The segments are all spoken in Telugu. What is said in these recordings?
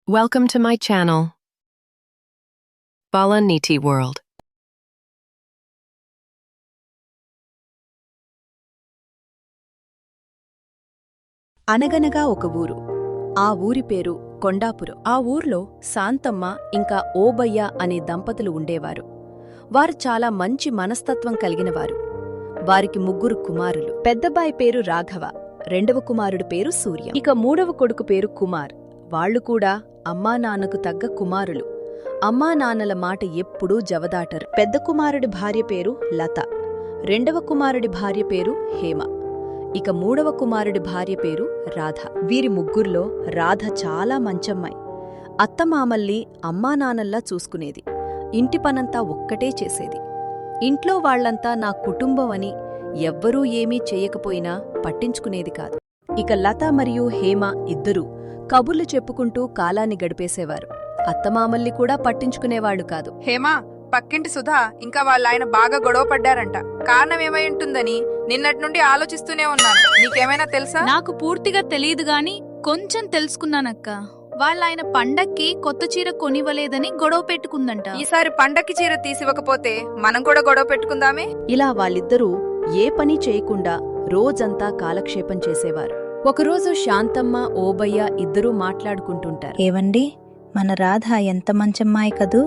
Welcome to my channel, Balaniti World. అనగనగా ఒక ఊరు. ఆ ఊరి పేరు కొండాపురం. ఆ ఊర్లో శాంతమ్మ ఇంకా ఓబయ్య అనే దంపతులు ఉండేవారు. వారు చాలా మంచి మనస్తత్వం కలిగినవారు. వారికి 3 కుమారులు. పెద్దబ్బాయి పేరు రాఘవ, రెండవ కుమారుడి పేరు సూర్య, ఇక మూడవ కొడుకు పేరు కుమార్. వాళ్లు కూడా అమ్మానాన్నకు తగ్గ కుమారులు. అమ్మానాన్నల మాట ఎప్పుడూ జవదాటరు. పెద్ద కుమారుడి భార్య పేరు లత, రెండవ కుమారుడి భార్య పేరు హేమ, ఇక మూడవ కుమారుడి భార్య పేరు రాధ. వీరి ముగ్గుర్లో రాధ చాలా మంచమ్మాయి. అత్తమామల్ని అమ్మానాన్నల్లా చూసుకునేది. ఇంటి పనంతా ఒక్కటే చేసేది. ఇంట్లో వాళ్లంతా నా కుటుంబం అని ఎవ్వరూ ఏమీ చెయ్యకపోయినా పట్టించుకునేది కాదు. ఇక లత మరియు హేమ ఇద్దరూ కబుర్లు చెప్పుకుంటూ కాలాన్ని గడిపేసేవారు. అత్తమామల్ని కూడా పట్టించుకునేవాళ్లు కాదు. హేమా, పక్కింటి సుధా ఇంకా వాళ్ళాయన బాగా గొడవ పడ్డారంట. కారణం ఏమై ఉంటుందని నిన్నటి నుండి ఆలోచిస్తూనే ఉన్నాను. నీకేమైనా తెలుసా? నాకు పూర్తిగా తెలియదు గాని కొంచెం తెలుసుకున్నానక్క. వాళ్ళాయన పండక్కి కొత్త చీర కొనివ్వలేదని గొడవ పెట్టుకుందంట. ఈసారి పండక్కి చీర తీసివ్వకపోతే మనం కూడా గొడవ పెట్టుకుందామే. ఇలా వాళ్ళిద్దరూ ఏ పని చేయకుండా రోజంతా కాలక్షేపం చేసేవారు. ఒకరోజు శాంతమ్మ ఓబయ్య ఇద్దరూ మాట్లాడుకుంటుంటారు. ఏవండి, మన రాధ ఎంత మంచమ్మాయి కదూ.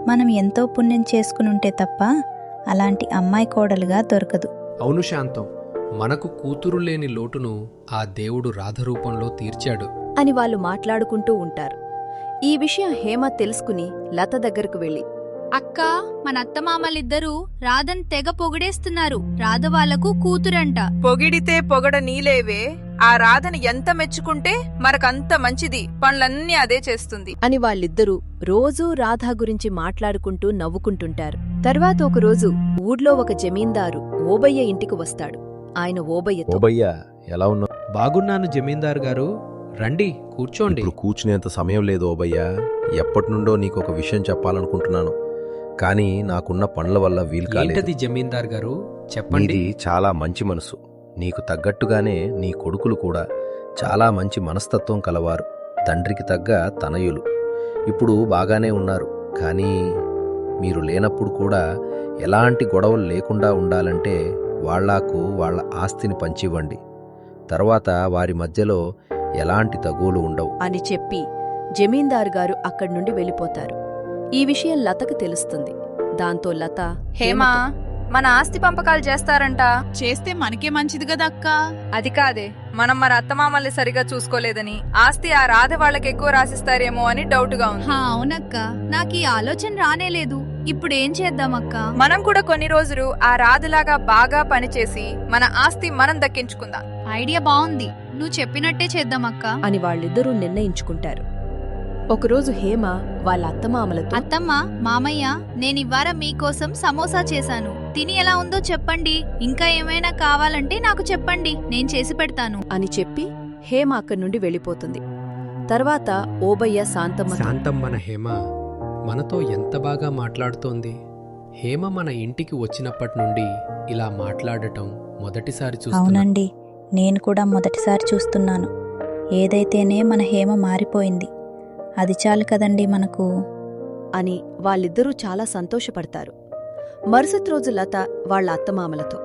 మనం ఎంతో పుణ్యం చేసుకునుంటే తప్ప అలాంటి అమ్మాయి కోడలుగా దొరకదు. అవును శాంతం, మనకు కూతురు లేని లోటును ఆ దేవుడు రాధ రూపంలో తీర్చాడు అని వాళ్ళు మాట్లాడుకుంటూ ఉంటారు. ఈ విషయం హేమ తెలుసుకుని లత దగ్గరకు వెళ్లి, అక్క, మన అత్తమామలిద్దరూ రాధన్ తెగ పొగిడేస్తున్నారు. రాధ వాళ్లకు కూతురంట. పొగిడితే పొగడ నీలేవే. ఆ రాధని ఎంత మెచ్చుకుంటే మనకంత మంచిది. పనులన్నీ అదే చేస్తుంది అని వాళ్ళిద్దరూ రోజూ రాధా గురించి మాట్లాడుకుంటూ నవ్వుకుంటుంటారు. తర్వాత ఒకరోజు ఊర్లో ఒక జమీందారు ఓబయ్య ఇంటికి వస్తాడు. ఆయన ఓబయ్యతో, ఓబయ్య, ఎలా ఉన్నావు? బాగున్నాను జమీందార్ గారు, రండి కూర్చోండి. ఇప్పుడు కూర్చునేంత సమయం లేదు ఓబయ్య. ఎప్పటినుండో నీకొక విషయం చెప్పాలనుకుంటున్నాను, కానీ నాకున్న పనుల వల్ల వీలు కాలేదు. ఏంటది జమీందార్ గారు, చెప్పండి. నీది చాలా మంచి మనసు. నీకు తగ్గట్టుగానే నీ కొడుకులు కూడా చాలా మంచి మనస్తత్వం కలవారు. తండ్రికి తగ్గ తనయులు. ఇప్పుడు బాగానే ఉన్నారు. కానీ మీరు లేనప్పుడు కూడా ఎలాంటి గొడవలు లేకుండా ఉండాలంటే వాళ్లకు వాళ్ల ఆస్తిని పంచివ్వండి. తర్వాత వారి మధ్యలో ఎలాంటి తగువులు ఉండవు అని చెప్పి జమీందారు గారు అక్కడి నుండి వెళ్ళిపోతారు. ఈ విషయం లతకు తెలుస్తుంది. దాంతో లత, హేమా, మన ఆస్తి పంపకాలు చేస్తారంట. చేస్తే మనకే మంచిది కదా అక్క. అది కాదే, మనం మన అత్తమామల్ని సరిగా చూసుకోలేదని ఆస్తి ఆ రాధ వాళ్ళకి ఎక్కువ రాసిస్తారేమో అని డౌట్గా ఉంది. అవునక్క, నాకు ఈ ఆలోచన రానేలేదు. ఇప్పుడేం చేద్దామక్క? మనం కూడా కొన్ని రోజులు ఆ రాధలాగా బాగా పనిచేసి మన ఆస్తి మనం దక్కించుకుందాం. ఐడియా బాగుంది. నువ్వు చెప్పినట్టే చేద్దామక్క అని వాళ్ళిద్దరూ నిర్ణయించుకుంటారు. ఒకరోజు హేమ వాళ్ళ అత్తమామలతో, అత్తమ్మ, మామయ్య, నేనివ్వార మీకోసం సమోసా చేశాను. తిని ఎలా ఉందో చెప్పండి. ఇంకా ఏమైనా కావాలంటే నాకు చెప్పండి, నేను చేసి పెడతాను అని చెప్పి హేమ అక్కడి నుండి వెళ్ళిపోతుంది. తర్వాత ఓబయ్య శాంతమ్మ, మన హేమ మనతో ఎంత బాగా మాట్లాడుతోంది. హేమ మన ఇంటికి వచ్చినప్పటి నుండి ఇలా మాట్లాడటం మొదటిసారి చూస్తున్నా. అవునండి, నేను కూడా మొదటిసారి చూస్తున్నాను. ఏదైతేనే మన హేమ మారిపోయింది. అది చాలు కదండి మనకు అని వాళ్ళిద్దరూ చాలా సంతోషపడతారు. మరుసటి రోజు లత వాళ్ళ అత్తమామలతో,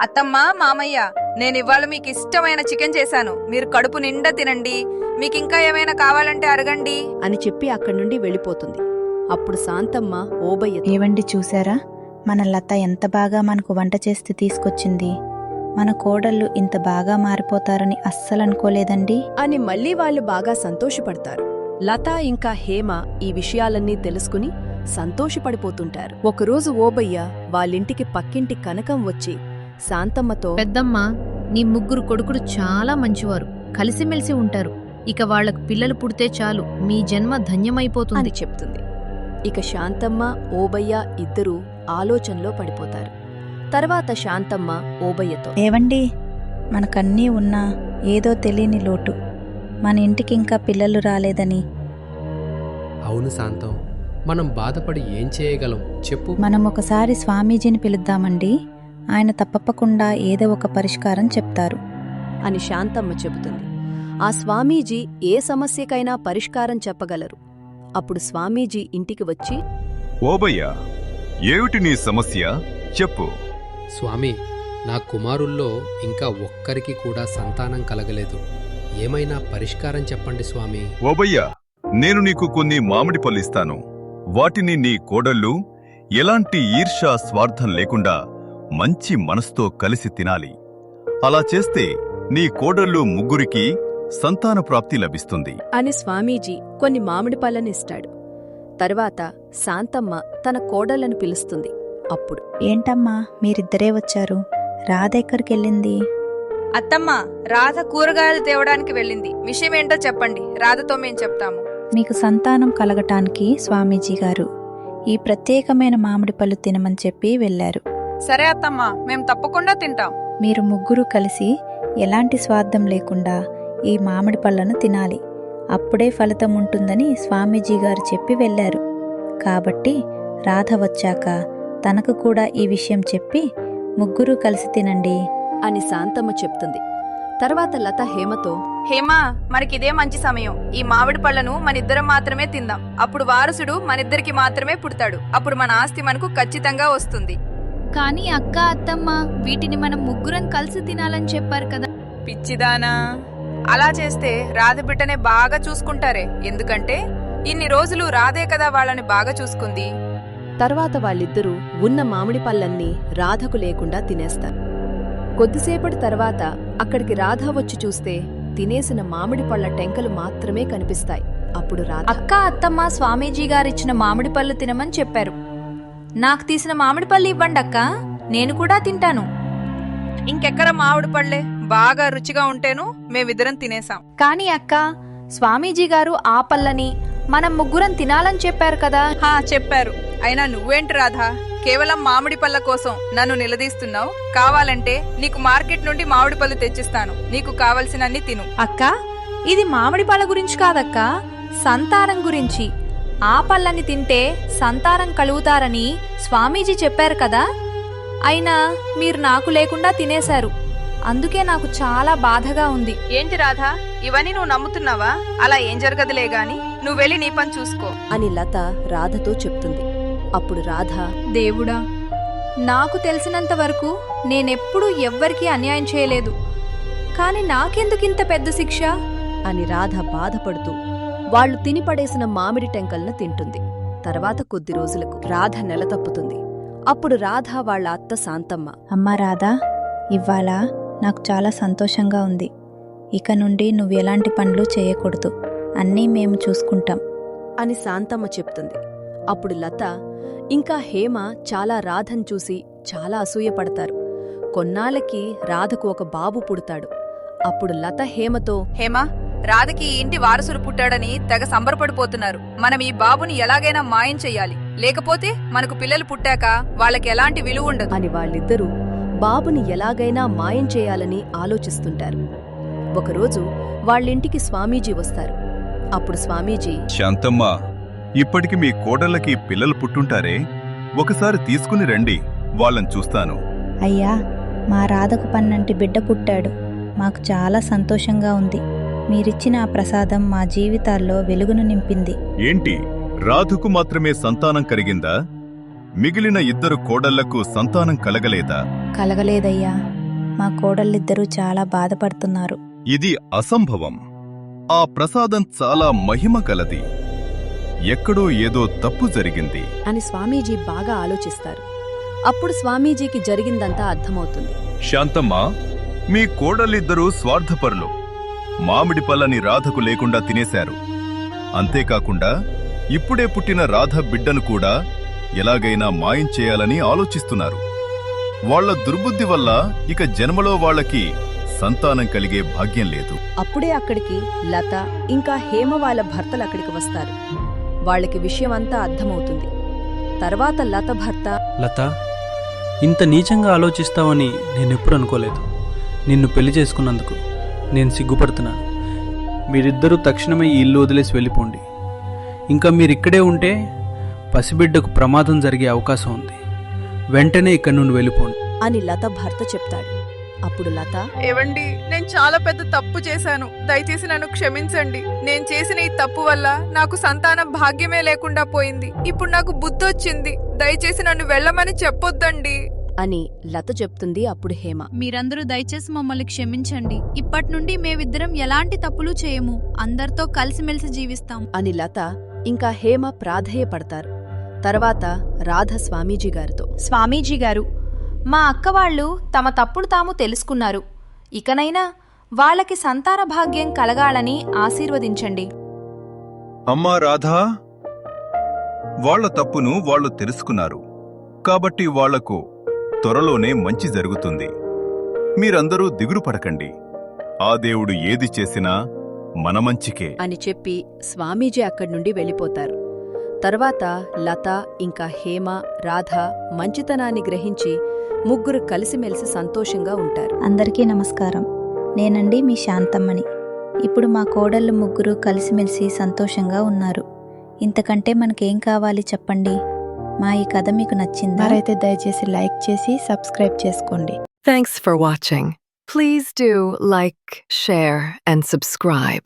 అత్తమ్మ, మామయ్య, నేనివ్వాళ మీకు ఇష్టమైన చికెన్ చేశాను. మీరు కడుపు నిండా తినండి. మీకింకా ఏమైనా కావాలంటే అడగండి అని చెప్పి అక్కడి నుండి వెళ్ళిపోతుంది. అప్పుడు శాంతమ్మ ఓబయ్యతో, ఏవండి, చూశారా మన లత ఎంత బాగా మనకు వంట చేస్తే తీసుకొచ్చింది. మన కోడళ్ళు ఇంత బాగా మారిపోతారని అస్సలనుకోలేదండి అని మళ్ళీ వాళ్ళు బాగా సంతోషపడతారు. లత ఇంకా హేమ ఈ విషయాలన్నీ తెలుసుకుని సంతోషపడిపోతుంటారు. ఒకరోజు ఓబయ్య వాళ్ళింటికి పక్కింటి కనకం వచ్చి శాంతమ్మతో, పెద్దమ్మ, నీ 3 కొడుకులు చాలా మంచివారు. కలిసిమెలిసి ఉంటారు. ఇక వాళ్లకు పిల్లలు పుడితే చాలు, మీ జన్మ ధన్యమైపోతుంది అని చెప్తుంది. ఇక శాంతమ్మ ఓబయ్య ఇద్దరూ ఆలోచనలో పడిపోతారు. తర్వాత శాంతమ్మ ఓబయ్యతో, ఏవండి, మనకన్నీ ఉన్నా ఏదో తెలియని లోటు. మన ఇంటికి ఇంకా పిల్లలు రాలేదని. అవును శాంతం, మనం బాధపడి ఏం చేయగలం చెప్పు. మనం ఒకసారి స్వామీజీని పిలుద్దామండి. ఆయన తప్పకుండా ఏదో ఒక పరిష్కారం చెప్తారు అని శాంతమ్మ చెబుతుంది. ఆ స్వామీజీ ఏ సమస్యకైనా పరిష్కారం చెప్పగలరు. అప్పుడు స్వామీజీ ఇంటికి వచ్చి, ఓబయ్య, ఏమిటి నీ సమస్య చెప్పు. స్వామి, నా కుమారుల్లో ఇంకా ఒక్కరికి కూడా సంతానం కలగలేదు. ఏమైనా పరిష్కారం చెప్పండి స్వామి. ఓబయ్య, నేను నీకు కొన్ని మామిడి పళ్ళు ఇస్తాను. వాటిని నీ కోడళ్ళు ఎలాంటి ఈర్ష్యా స్వార్థం లేకుండా మంచి మనసుతో కలిసి తినాలి. అలా చేస్తే నీ కోడళ్ళు ముగ్గురికి సంతాన ప్రాప్తి లభిస్తుంది అని స్వామీజీ కొన్ని మామిడి పళ్ళనిస్తాడు. తర్వాత శాంతమ్మ తన కోడళ్లను పిలుస్తుంది. అప్పుడు, ఏంటమ్మా మీరిద్దరే వచ్చారు? రాధ ఎక్కడికెళ్ళింది? అత్తమ్మ, రాధ కూరగాయలు తేవడానికి వెళ్ళింది. విషయం ఏంటో చెప్పండి, రాధతో మేం చెప్తాము. మీకు సంతానం కలగటానికి స్వామీజీ గారు ఈ ప్రత్యేకమైన మామిడి పళ్ళు తినమని చెప్పి వెళ్ళారు. సరే అత్తమ్మ, మేం తప్పకుండా తింటాం. మీరు ముగ్గురు కలిసి ఎలాంటి స్వార్థం లేకుండా ఈ మామిడి పళ్ళను తినాలి. అప్పుడే ఫలితం ఉంటుందని స్వామీజీ గారు చెప్పి వెళ్ళారు. కాబట్టి రాధ వచ్చాక తనకు కూడా ఈ విషయం చెప్పి ముగ్గురు కలిసి తినండి అని శాంతమ్మ చెప్తుంది. తర్వాత లత హేమతో, హేమా, మనకిదే మంచి సమయం. ఈ మామిడి పళ్ళను మనిద్దరం మాత్రమే తిందాం. అప్పుడు వారసుడు మనిద్దరికి మాత్రమే పుడతాడు. అప్పుడు మన ఆస్తి మనకు ఖచ్చితంగా వస్తుంది. కానీ అక్క, అత్తమ్మ, వీటిని మనం ముగ్గురం కలిసి తినాలని చెప్పారు కదా. పిచ్చిదానా, అలా చేస్తే రాధ బిడ్డనే బాగా చూసుకుంటారే. ఎందుకంటే ఇన్ని రోజులు రాధే కదా వాళ్ళని బాగా చూసుకుంది. తర్వాత వాళ్ళిద్దరూ ఉన్న మామిడి పళ్ళన్నీ రాధకు లేకుండా తినేస్తారు. కొద్దిసేపటి తర్వాత అక్కడికి రాధ వచ్చి చూస్తే తినేసిన మామిడి పళ్ళ టెంకలు మాత్రమే కనిపిస్తాయి. అప్పుడు రాధ, అక్క, అత్తమ్మ స్వామీజీ గారిచ్చిన మామిడి పళ్ళు తినమని చెప్పారు. నాకు తీసిన మామిడి పళ్ళు ఇవ్వండి అక్క, నేను కూడా తింటాను. ఇంకెక్కర మామిడి పళ్ళే, బాగా రుచిగా ఉంటేను మేమిద్దరం తినేసాం. కానీ అక్క, స్వామీజీ గారు ఆ పళ్ళని మనం ముగ్గురం తినాలని చెప్పారు కదా. చెప్పారు. అయినా నువ్వేంటి రాధా, కేవలం మామిడి పళ్ళ కోసం నన్ను నిలదీస్తున్నావు? కావాలంటే నీకు మార్కెట్ నుండి మామిడి పళ్ళు తెచ్చిస్తాను. నీకు కావలసినన్ని తిను. అక్క, ఇది మామిడి పళ్ళ గురించి కాదక్క, సంతానం గురించి. ఆ పళ్ళని తింటే సంతానం కలుగుతారని స్వామీజీ చెప్పారు కదా. అయినా మీరు నాకు లేకుండా తినేశారు. అందుకే నాకు చాలా బాధగా ఉంది. ఏంటి రాధా, ఇవన్నీ నువ్వు నమ్ముతున్నావా? అలా ఏం జరగదులే గాని నువ్వు వెళ్ళి నీ పని చూసుకో అని లత రాధతో చెప్తుంది. అప్పుడు రాధ, దేవుడా, నాకు తెలిసినంత వరకు నేనెప్పుడూ ఎవ్వరికీ అన్యాయం చేయలేదు. కాని నాకెందుకింత పెద్ద శిక్ష అని రాధ బాధపడుతూ వాళ్లు తినిపడేసిన మామిడి టెంకలను తింటుంది. తర్వాత కొద్ది రోజులకు రాధ నెల తప్పుతుంది. అప్పుడు రాధ వాళ్ల అత్త శాంతమ్మ, అమ్మా రాధా, ఇవాళ నాకు చాలా సంతోషంగా ఉంది. ఇక నుండి నువ్వు ఎలాంటి పనులు చేయకూడదు, అన్నీ మేము చూసుకుంటాం అని శాంతమ్మ చెప్తుంది. అప్పుడు లత ఇంకా హేమ చాలా రాధను చూసి చాలా అసూయపడతారు. కొన్నాళ్ళకి రాధకు ఒక బాబు పుడతాడు. అప్పుడు లత హేమతో, హేమా, రాధకి ఈ ఇంటి వారసుడు పుట్టాడని తెగ సంబరపడిపోతున్నారు. మనం ఈ బాబుని ఎలాగైనా మాయం చెయ్యాలి. లేకపోతే మనకు పిల్లలు పుట్టాక వాళ్ళకి ఎలాంటి విలువ ఉండదు అని వాళ్ళిద్దరూ బాబుని ఎలాగైనా మాయం చేయాలని ఆలోచిస్తుంటారు. ఒకరోజు వాళ్ళింటికి స్వామీజీ వస్తారు. అప్పుడు స్వామీజీ, శాంతమ్మ, ఇప్పటికి మీ కోడళ్ళకి పిల్లలు పుట్టుంటారే, ఒకసారి తీసుకుని రండి, వాళ్ళని చూస్తాను. అయ్యా, మా రాధకు పన్నంటి బిడ్డ పుట్టాడు. మాకు చాలా సంతోషంగా ఉంది. మీరిచ్చిన ఆ ప్రసాదం మా జీవితాల్లో వెలుగును నింపింది. ఏంటి, రాధకు మాత్రమే సంతానం కలిగిందా? మిగిలిన ఇద్దరు కోడళ్లకు సంతానం కలగలేదా? కలగలేదయ్యా, మా కోడళ్ళిద్దరూ చాలా బాధపడుతున్నారు. ఇది అసంభవం. ఆ ప్రసాదం చాలా మహిమ కలది. ఎక్కడో ఏదో తప్పు జరిగింది అని స్వామీజీ బాగా ఆలోచిస్తారు. అప్పుడు స్వామీజీకి జరిగిందంతా అర్థమవుతుంది. శాంతమ్మ, మీ కోడళ్ళిద్దరూ స్వార్థపరులు. మామిడి పళ్ళని రాధకు లేకుండా తినేశారు. అంతేకాకుండా ఇప్పుడే పుట్టిన రాధ బిడ్డను కూడా ఎలాగైనా మాయం చేయాలని ఆలోచిస్తున్నారు. వాళ్ల దుర్బుద్ధి వల్ల ఇక జన్మలో వాళ్లకి సంతానం కలిగే భాగ్యం లేదు. అప్పుడే అక్కడికి లత ఇంకా హేమ వాళ్ళ భర్తలు అక్కడికి వస్తారు. వాళ్ళకి విషయమంతా అర్థమవుతుంది. తర్వాత లత భర్త, లత, ఇంత నీచంగా ఆలోచిస్తావని నేనెప్పుడు అనుకోలేదు. నిన్ను పెళ్లి చేసుకున్నందుకు నేను సిగ్గుపడుతున్నాను. మీరిద్దరూ తక్షణమే ఈ ఇల్లు వదిలేసి వెళ్ళిపోండి. ఇంకా మీరిక్కడే ఉంటే పసిబిడ్డకు ప్రమాదం జరిగే అవకాశం ఉంది. వెంటనే ఇక్కడి నుండి వెళ్ళిపోండి అని లత భర్త చెప్తాడు. అప్పుడు లత, ఏవండి, నేను చాలా పెద్ద తప్పు చేశాను. దయచేసి నన్ను క్షమించండి. నేను చేసిన ఈ తప్పు వల్ల నాకు సంతాన భాగ్యమే లేకుండా పోయింది. ఇప్పుడు నాకు బుద్ధొచ్చింది. దయచేసి నన్ను వెళ్ళమని చెప్పొద్దండి అని లత చెప్తుంది. అప్పుడు హేమ, మీరందరూ దయచేసి మమ్మల్ని క్షమించండి. ఇప్పటి నుండి మేమిద్దరం ఎలాంటి తప్పులు చేయము. అందరితో కలిసిమెలిసి జీవిస్తాం అని లత ఇంకా హేమ ప్రాధేయపడతారు. తర్వాత రాధ స్వామీజీ గారితో, స్వామీజీ గారు, మా అక్క వాళ్ళు తమ తప్పుడు తాము తెలుసుకున్నారు. ఇకనైనా వాళ్ళకి సంతాన భాగ్యం కలగాలని ఆశీర్వదించండి. అమ్మా రాధా, వాళ్ళ తప్పును వాళ్ళు తెలుసుకున్నారు కాబట్టి వాళ్లకు త్వరలోనే మంచి జరుగుతుంది. మీరందరూ దిగులు పడకండి. ఆ దేవుడు ఏది చేసినా మన మంచికే అని చెప్పి స్వామీజీ అక్కడి నుండి వెళ్ళిపోతారు. తర్వాత లత ఇంకా హేమ, రాధ మంచితనాన్ని గ్రహించి ముగ్గురు కలిసిమెలిసి సంతోషంగా ఉంటారు. అందరికీ నమస్కారం. నేనండి మీ శాంతమ్మని. ఇప్పుడు మా కోడళ్ళు ముగ్గురు కలిసిమెలిసి సంతోషంగా ఉన్నారు. ఇంతకంటే మనకేం కావాలి చెప్పండి? మా ఈ కథ మీకు నచ్చిందా? మరైతే దయచేసి లైక్ చేసి సబ్స్క్రైబ్ చేసుకోండి. Thanks for watching. Please do like, share, and subscribe.